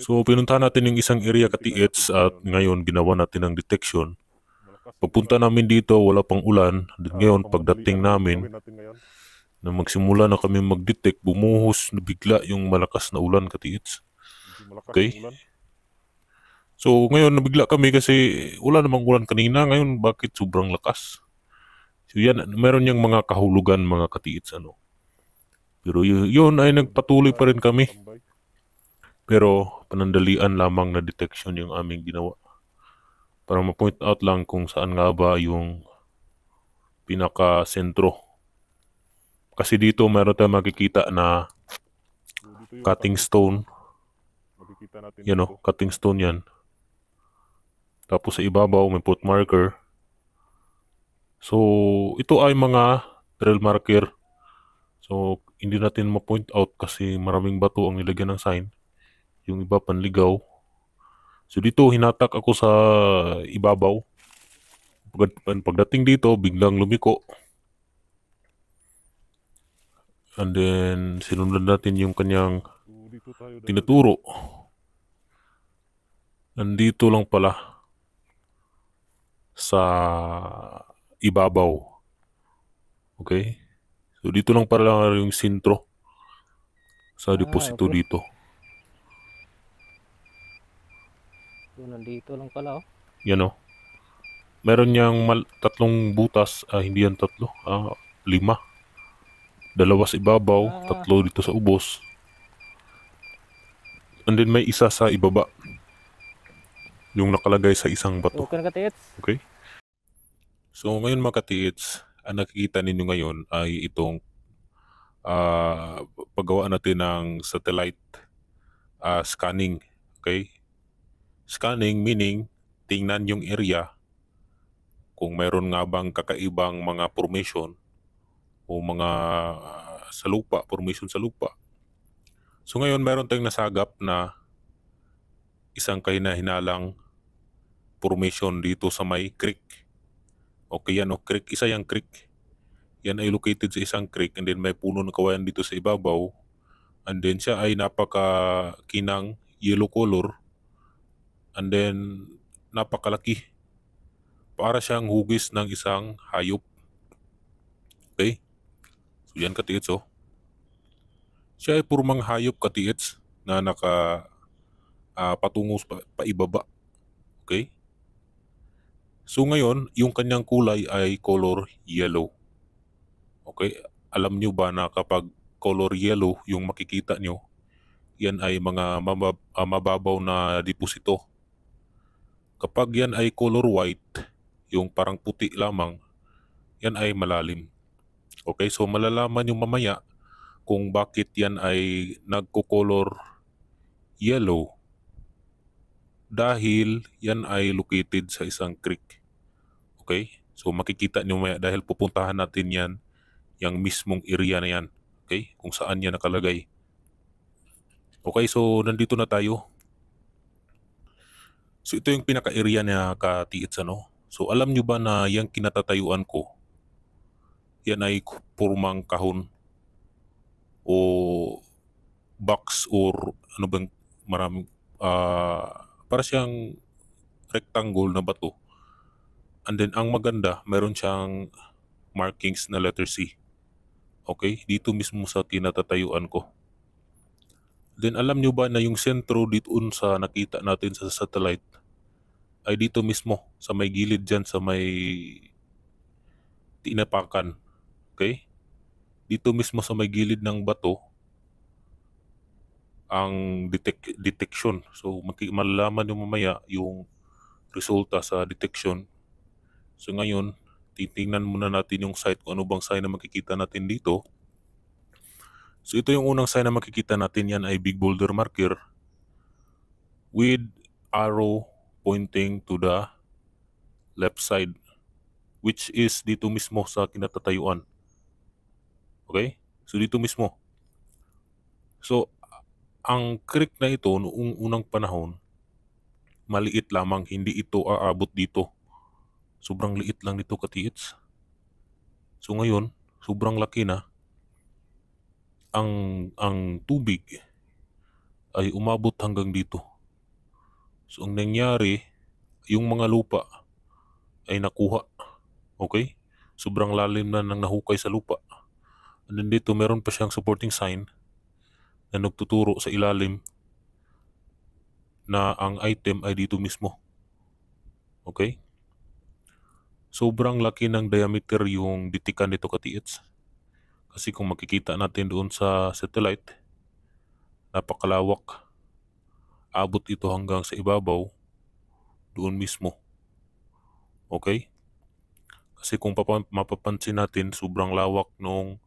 So pinuntahan natin yung isang area katiits at ngayon ginawa natin ang detection. Pagpunta namin dito wala pang ulan. Then ngayon pagdating namin na magsimula na kami mag-detect, bumuhos na bigla yung malakas na ulan katiits. Okay? So ngayon nabigla kami kasi wala namang ulan kanina, ngayon bakit sobrang lakas? So yan, meron yung mga kahulugan mga katiits ano. Pero yun ay nagpatuloy pa rin kami. Pero panandalian lamang na detection yung aming ginawa. Para ma-point out lang kung saan nga ba yung pinaka-sentro. Kasi dito meron tayong makikita na cutting stone. Yan o, cutting stone yan. Tapos sa ibabaw may foot marker. So, ito ay mga trail marker. So, hindi natin ma-point out kasi maraming bato ang nilagyan ng sign. Yung iba panligaw. So, dito hinatak ako sa ibabaw. Pagdating dito, biglang lumiko. And then, sinundan natin yung kanyang tinuturo. Nandito lang pala sa ibabaw. Okay? So, dito lang pala yung sintro sa deposito Okay. dito. So, nandito lang pala, oh. Yan o. Meron niyang tatlong butas. Hindi yan tatlo. 5. Dalawa sa ibabaw, tatlo dito sa ubos. And then may isa sa ibaba. Yung nakalagay sa isang bato. Okay na katiits. Okay? So ngayon mga katiits, ang nakikita ninyo ngayon ay itong paggawa natin ng satellite scanning. Okay? Scanning meaning tingnan yung area kung mayroon nga bang kakaibang mga formation o mga sa lupa, formation sa lupa. So ngayon mayroon tayong nasagap na isang kahina-hinalang formation dito sa may creek. Okay yan o, creek. Isa yung creek. Yan ay located sa isang creek and then may puno ng kawayan dito sa ibabaw. And then siya ay napaka-kinang yellow color. And then napakalaki. Para siyang hugis ng isang hayop. Okay? So yan katiits oh. Siya ay purmang hayop katiits na patungo pa ibaba. Okay? So ngayon, yung kanyang kulay ay color yellow. Okay? Alam nyo ba na kapag color yellow yung makikita nyo, yan ay mga mababaw na deposito. Kapag yan ay color white, yung parang puti lamang, yan ay malalim. Okay? So malalaman nyo mamaya kung bakit yan ay nagko-color yellow dahil yan ay located sa isang creek. Okay? So makikita nyo maya dahil pupuntahan natin yan yung mismong area na yan. Okay? Kung saan yan nakalagay. Okay, so nandito na tayo. So ito yung pinaka-area na katiits ano. So alam nyo ba na yung kinatatayuan ko, yan ay purmang kahon o box or ano bang maraming para siyang rectangle na bato. And then ang maganda, meron siyang markings na letter C. Okay, dito mismo sa kinatatayuan ko. Then alam nyo ba na yung sentro dito sa nakita natin sa satellite ay dito mismo sa may gilid dyan sa may tinapakan. Okay? Dito mismo sa may gilid ng bato ang detection. So malalaman nyo mamaya yung resulta sa detection. So ngayon, titingnan muna natin yung site kung ano bang sign na makikita natin dito. So ito yung unang sign na makikita natin, yan ay big boulder marker with arrow pointing to the left side, which is dito mismo sa kinatatayuan. Okay? So dito mismo. So ang creek na ito noong unang panahon, maliit lamang, hindi ito aabot dito. Sobrang liit lang nito katiits. So ngayon, sobrang laki na ang tubig ay umabot hanggang dito. So ang nangyari, yung mga lupa ay nakuha. Okay? Sobrang lalim na nang nahukay sa lupa. And then dito meron pa siyang supporting sign na nagtuturo sa ilalim na ang item ay dito mismo. Okay? Sobrang laki ng diameter yung ditikan nito katiits. Kasi kung makikita natin doon sa satellite, napakalawak. Abot ito hanggang sa ibabaw, doon mismo. Okay? Kasi kung mapapansin natin, sobrang lawak nung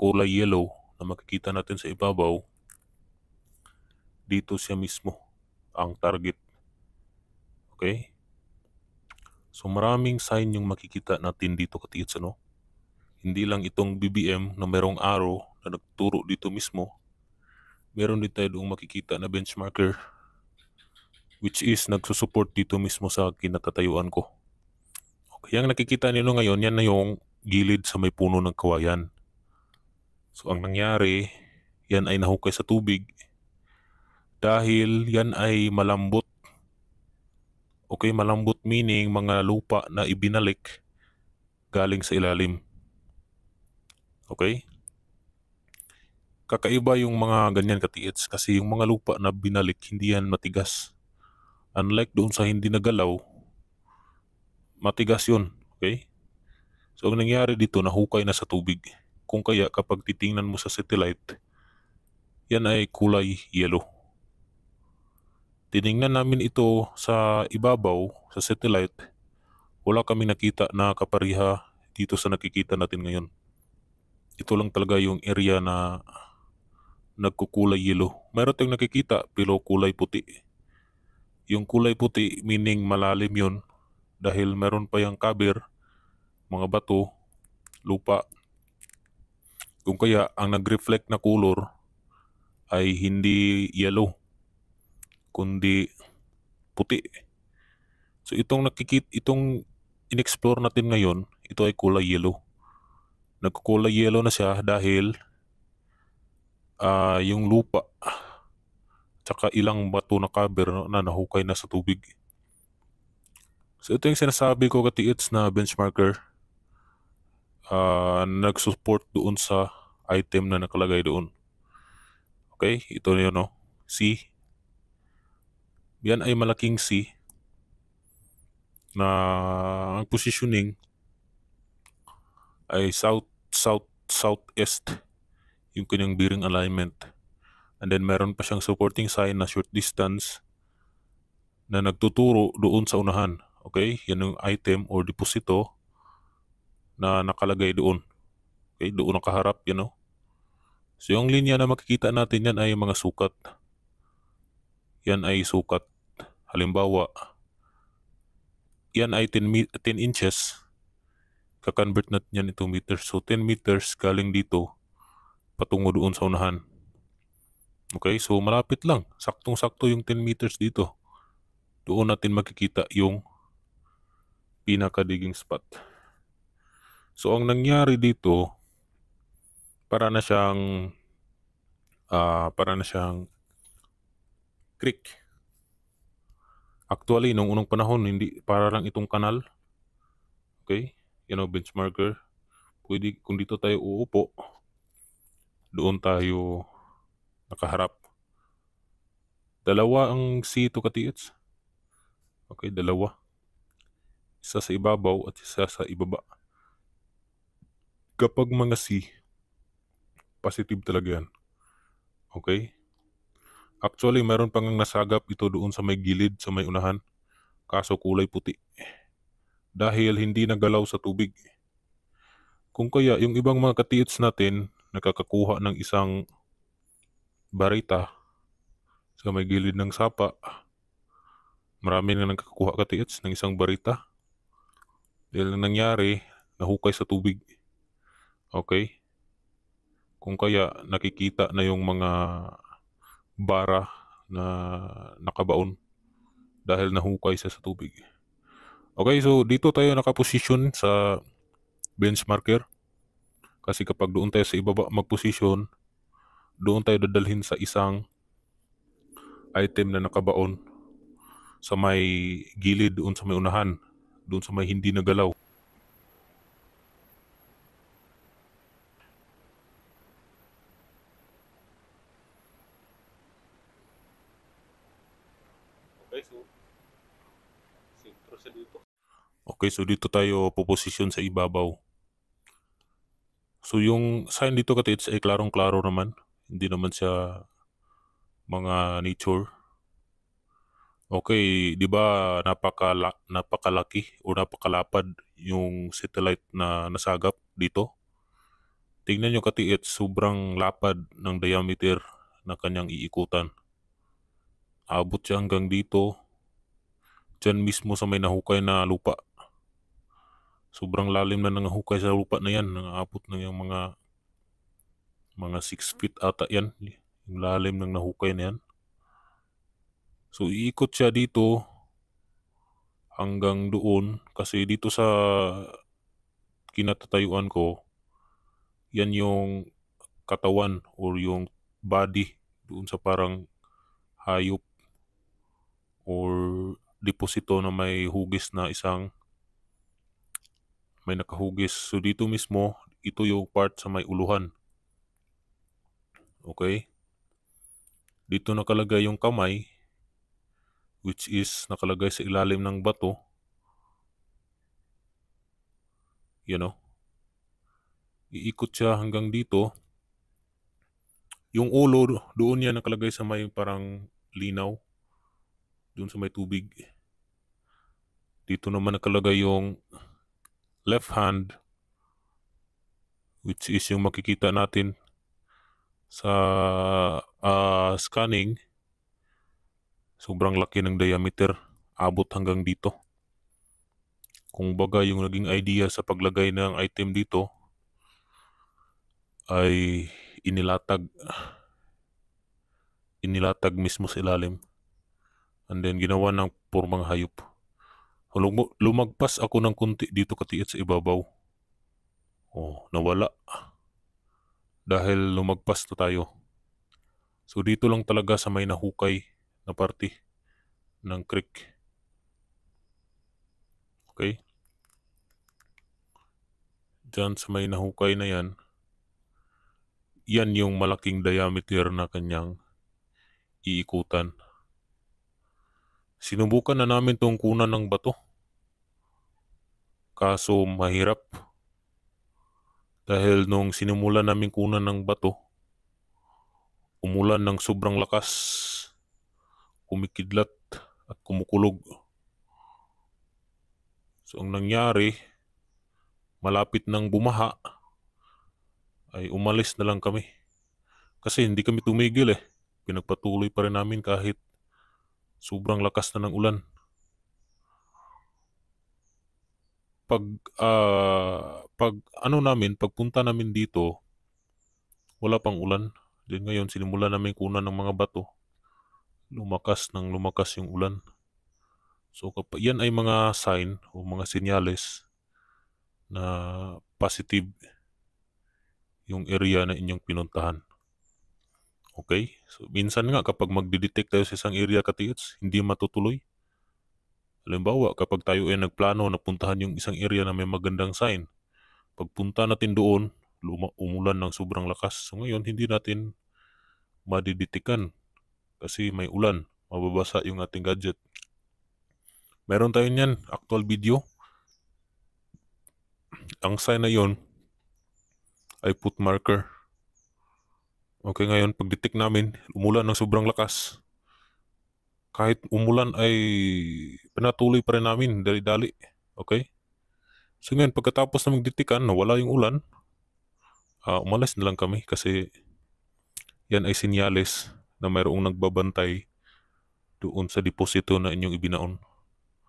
kulay yellow na makikita natin sa ibabaw, dito siya mismo ang target. Okay? So maraming sign yung makikita natin dito katiits, ano? Hindi lang itong BBM na merong arrow na nagturo dito mismo. Meron din tayo doong makikita na benchmarker which is nagsusupport dito mismo sa kinatatayuan ko. Okay, ang nakikita niyo ngayon, yan na yung gilid sa may puno ng kawayan. So ang nangyari, yan ay nahukay sa tubig dahil yan ay malambot. Okay, malambot meaning mga lupa na ibinalik galing sa ilalim. Okay? Kakaiba yung mga ganyan katiits kasi yung mga lupa na binalik, hindi yan matigas. Unlike doon sa hindi nagalaw, matigas yun. Okay? So ang nangyari dito, nahukay na sa tubig. Kung kaya kapag titingnan mo sa satellite, yan ay kulay yellow. Tiningnan namin ito sa ibabaw, sa satellite, wala kami nakita na kapariha dito sa nakikita natin ngayon. Ito lang talaga yung area na nagkukulay yellow. Mayroon tayong nakikita pero kulay puti. Yung kulay puti meaning malalim yun dahil meron pa yung cover, mga bato, lupa. Kung kaya ang nag-reflect na color ay hindi yellow kundi puti. So itong in-explore natin ngayon, ito ay kulay yellow. Nagkukulay yellow na siya dahil yung lupa tsaka ilang bato na cover na nahukay na sa tubig. So ito yung sinasabi ko katiits na benchmarker. Nag-support doon sa item na nakalagay doon. Okay, ito yun, no? C. Yan ay malaking C na ang positioning ay southeast yung kanyang bearing alignment. And then meron pa siyang supporting sign na short distance na nagtuturo doon sa unahan. Okay, yan yung item or deposito na nakalagay doon. Okay, doon nakaharap, you know. So yung linya na makikita natin yan ay mga sukat. Yan ay sukat. Halimbawa, yan ay 10 inches. Kakonvert natin yan into meters. So 10 meters galing dito patungo doon sa unahan. Okay, so malapit lang. Saktong-sakto yung 10 meters dito. Doon natin makikita yung pinaka-digging spot. So ang nangyari dito, para na siyang creek. Actually, nung unang panahon, hindi, para lang itong kanal. Okay? You know, benchmarker. Pwede, kung dito tayo uupo, doon tayo nakaharap. Dalawa ang C2 katiits. Okay, dalawa. Isa sa ibabaw at isa sa ibaba. Kapag mga C, positive talaga yan. Okay? Actually, meron pang nasagap ito doon sa may gilid, sa may unahan. Kaso kulay puti. Dahil hindi nagalaw sa tubig. Kung kaya, yung ibang mga katiits natin, nakakakuha ng isang barita sa may gilid ng sapa. Marami na nagkakuha katiits ng isang barita. Dahil ang nangyari, nahukay sa tubig. Okay? Kung kaya, nakikita na yung mga bara na nakabaon dahil nahukay siya sa tubig. Okay, so dito tayo nakaposisyon sa benchmarker. Kasi kapag doon tayo sa ibaba magposisyon, doon tayo dadalhin sa isang item na nakabaon sa may gilid doon sa may unahan, doon sa may hindi nagalaw. Okay, so dito tayo puposisyon sa ibabaw. So yung sign dito katiits ay klarong-klaro naman. Hindi naman siya mga nature. Okay, di ba napakalaki o napakalapad yung satellite na nasagap dito? Tingnan nyo katiits, sobrang lapad ng diameter na kanyang iikutan. Abot siya hanggang dito. Diyan mismo sa may nahukay na lupa. Sobrang lalim na nangahukay sa lupa na yan. Nangaabot na yung mga 6 feet ata yan. Yung lalim ng nahukay na yan. So iikot siya dito hanggang doon. Kasi dito sa kinatatayuan ko, yan yung katawan or yung body doon sa parang hayop or deposito na may hugis na may nakahugis. So dito mismo, ito yung part sa may uluhan. Okay? Dito nakalagay yung kamay, which is nakalagay sa ilalim ng bato. You know? Iikot siya hanggang dito. Yung ulo, doon yan nakalagay sa may parang linaw. Doon sa may tubig. Dito naman nakalagay yung left hand, which is yung makikita natin sa scanning. Sobrang laki ng diameter, abot hanggang dito. Kung baga yung naging idea sa paglagay ng item dito ay inilatag mismo sa ilalim. And then ginawa ng pormang hayop. Lumagpas ako ng kunti dito katiit sa ibabaw. Oh, nawala. Dahil lumagpas na tayo. So dito lang talaga sa may nahukay na parte ng creek. Okay? Diyan sa may nahukay na yan, yan yung malaking diameter na kanyang iikutan. Sinubukan na namin tong kunan ng bato. Kaso mahirap. Dahil nung sinimulan namin kunan ng bato, umulan ng sobrang lakas, kumikidlat at kumukulog. So ang nangyari, malapit ng bumaha, ay umalis na lang kami. Kasi hindi kami tumigil eh. Pinagpatuloy pa rin namin kahit sobrang lakas na ng ulan. Pagpunta namin dito, wala pang ulan. Then ngayon, sinimulan namin kunan ng mga bato. Lumakas yung ulan. So yan ay mga sign o mga senyales na positive yung area na inyong pinuntahan. Okay? So minsan nga kapag magdidetect tayo sa isang area katiits, hindi matutuloy. Halimbawa, kapag tayo ay nagplano na puntahan yung isang area na may magandang sign, pagpunta natin doon, umulan ng sobrang lakas. So ngayon, hindi natin madiditikan kasi may ulan, mababasa yung ating gadget. Meron tayo niyan, actual video. Ang sign na yon ay put marker. Okay, ngayon, pag-detect namin, umulan ng sobrang lakas. Kahit umulan ay pinatuloy pa rin namin, dali-dali. Okay? So ngayon, pagkatapos na magdetikan na wala yung ulan, umalis na lang kami kasi yan ay sinyales na mayroong nagbabantay doon sa deposito na inyong ibinaon.